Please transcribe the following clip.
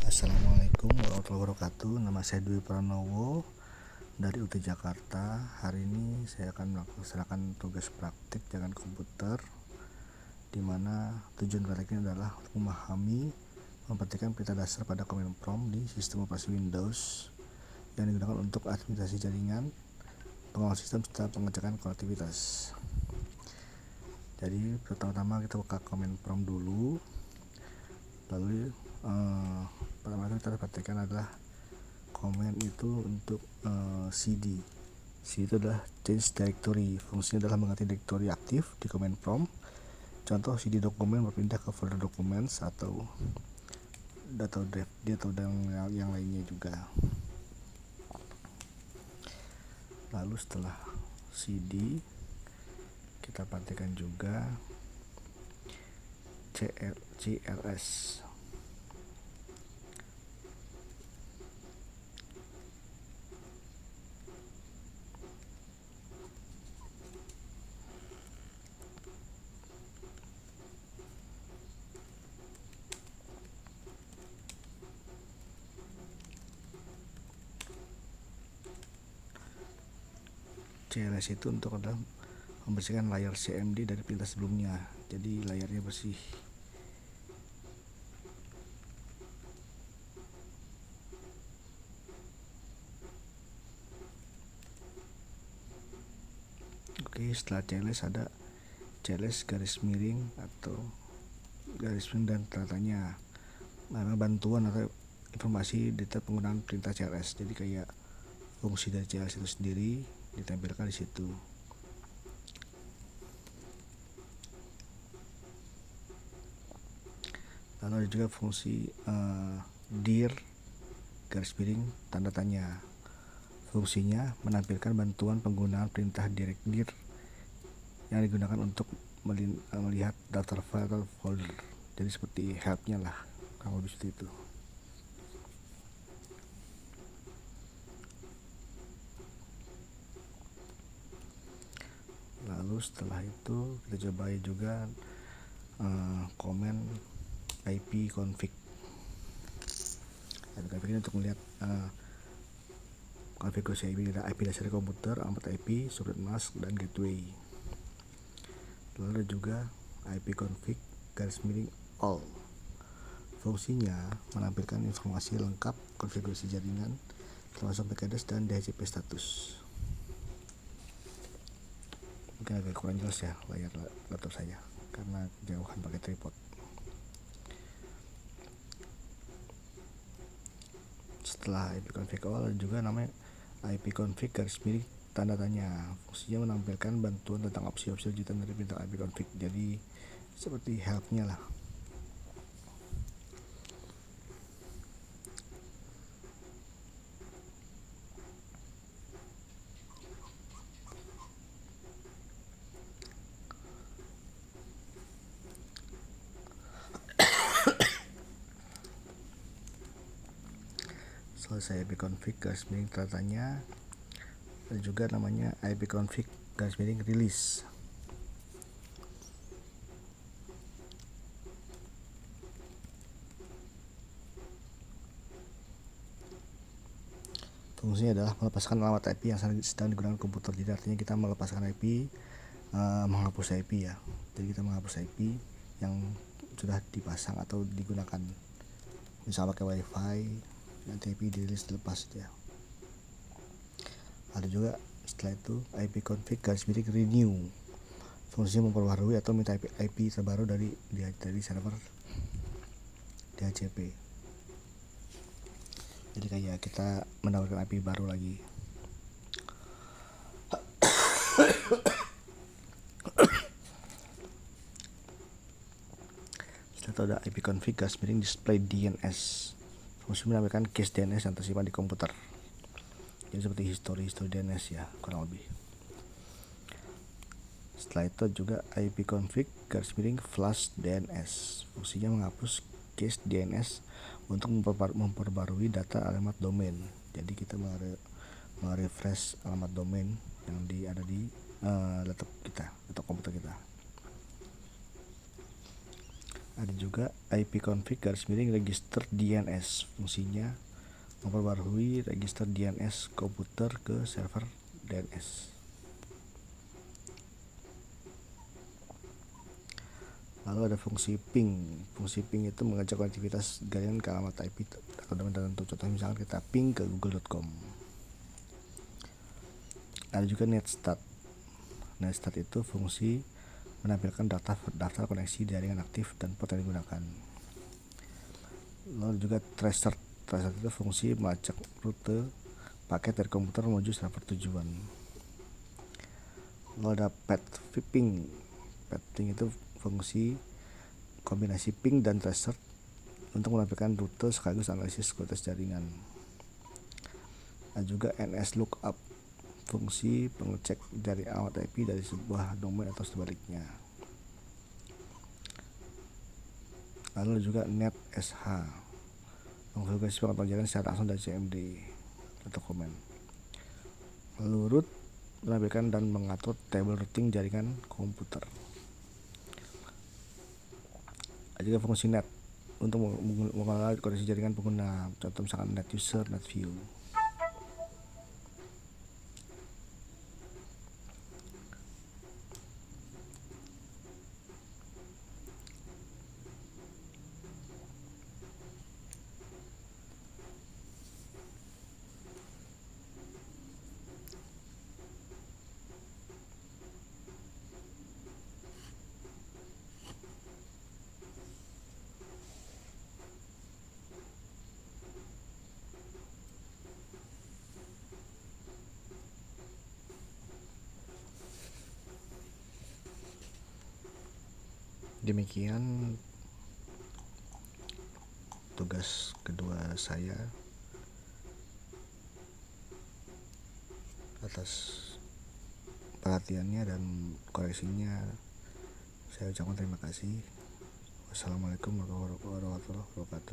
Assalamualaikum warahmatullahi wabarakatuh. Nama saya Dwi Pranowo dari UT Jakarta. Hari ini saya akan melaksanakan tugas praktik dengan komputer, di mana tujuan praktiknya adalah memahami mempraktikkan perintah dasar pada command prompt di sistem operasi Windows yang digunakan untuk administrasi jaringan, pengawasan sistem, serta pengecekan konektivitas. Jadi pertama-tama kita buka command prompt dulu, lalu pertama kita perhatikan adalah command itu untuk cd itu adalah change directory. Fungsinya adalah mengganti directory aktif di command prompt. Contoh, cd dokumen berpindah ke folder documents atau data drive atau yang lainnya juga. Lalu setelah cd kita perhatikan juga cls. CLS itu untuk adalah membersihkan layar CMD dari perintah sebelumnya, jadi layarnya bersih. Oke, setelah CLS ada CLS garis miring atau garis miring dan tanda-tanya, mana bantuan atau informasi data penggunaan perintah CLS. Jadi kayak fungsi dari CLS itu sendiri ditampilkan di situ. Lalu ada juga fungsi dir garis miring tanda tanya. Fungsinya menampilkan bantuan penggunaan perintah direct dir yang digunakan untuk melihat daftar file atau folder. Jadi seperti helpnya lah, kalau di situ itu. Lalu setelah itu kita coba juga komen IP config. Ini untuk melihat konfigurasi IP dasar komputer, alamat IP, subnet mask, dan gateway. Lalu juga IP config garis miring all. Fungsinya menampilkan informasi lengkap konfigurasi jaringan termasuk MAC address dan DHCP status. Mungkin agak kurang jelas ya layar laptop saya karena jauhan pakai tripod. Setelah IP config all juga namanya IP config garis miring tanda tanya. Fungsinya menampilkan bantuan tentang opsi-opsi lanjutan dari perintah IP config. Jadi seperti helpnya lah. Selesai IP config garis miring tanda tanya, ada juga namanya IP config garis miring release. Fungsinya adalah melepaskan alamat IP yang sedang digunakan komputer. Jadi artinya kita melepaskan IP, menghapus IP ya. Jadi kita menghapus IP yang sudah dipasang atau digunakan. Misal pakai WiFi, nanti IP dilepas ya. Ada juga setelah itu IP config garis miring renew. Fungsinya memperbarui atau minta IP terbaru dari server DHCP. Jadi kayak kita mendapatkan IP baru lagi. Setelah itu ada IP config garis miring display DNS. Fungsi menampilkan cache DNS yang tersimpan di komputer. Jadi seperti history DNS ya, kurang lebih. Setelah itu juga IP config garis miring flush DNS. Fungsinya menghapus cache DNS untuk memperbarui data alamat domain. Jadi kita merefresh alamat domain yang ada di laptop kita atau komputer kita. Ada juga ipconfig register DNS, fungsinya memperbarui register DNS komputer ke server DNS. Lalu ada fungsi ping. Fungsi ping itu mengajak konektivitas jaringan ke alamat IP atau domain tertentu. Contoh misalkan kita ping ke google.com. Ada juga netstat. Netstat itu fungsi menampilkan daftar koneksi jaringan aktif dan port yang digunakan. Lalu juga tracer. Tracer itu fungsi melacak rute paket dari komputer menuju server tujuan. Lalu ada path-ping. Path-ping itu fungsi kombinasi ping dan tracer untuk menampilkan rute sekaligus analisis kualitas jaringan. Ada juga nslookup, fungsi pengecek dari alamat IP dari sebuah domain atau sebaliknya. Lalu juga netsh, mengkonfigurasi pengetahuan jaringan secara langsung dari CMD atau komen. Lalu root menampilkan dan mengatur tabel routing jaringan komputer. Ada juga fungsi net untuk mengelola koneksi jaringan pengguna, contoh misalkan net user, net view. Demikian tugas kedua saya. Atas perhatiannya dan koreksinya saya ucapkan terima kasih. Wassalamualaikum warahmatullahi wabarakatuh.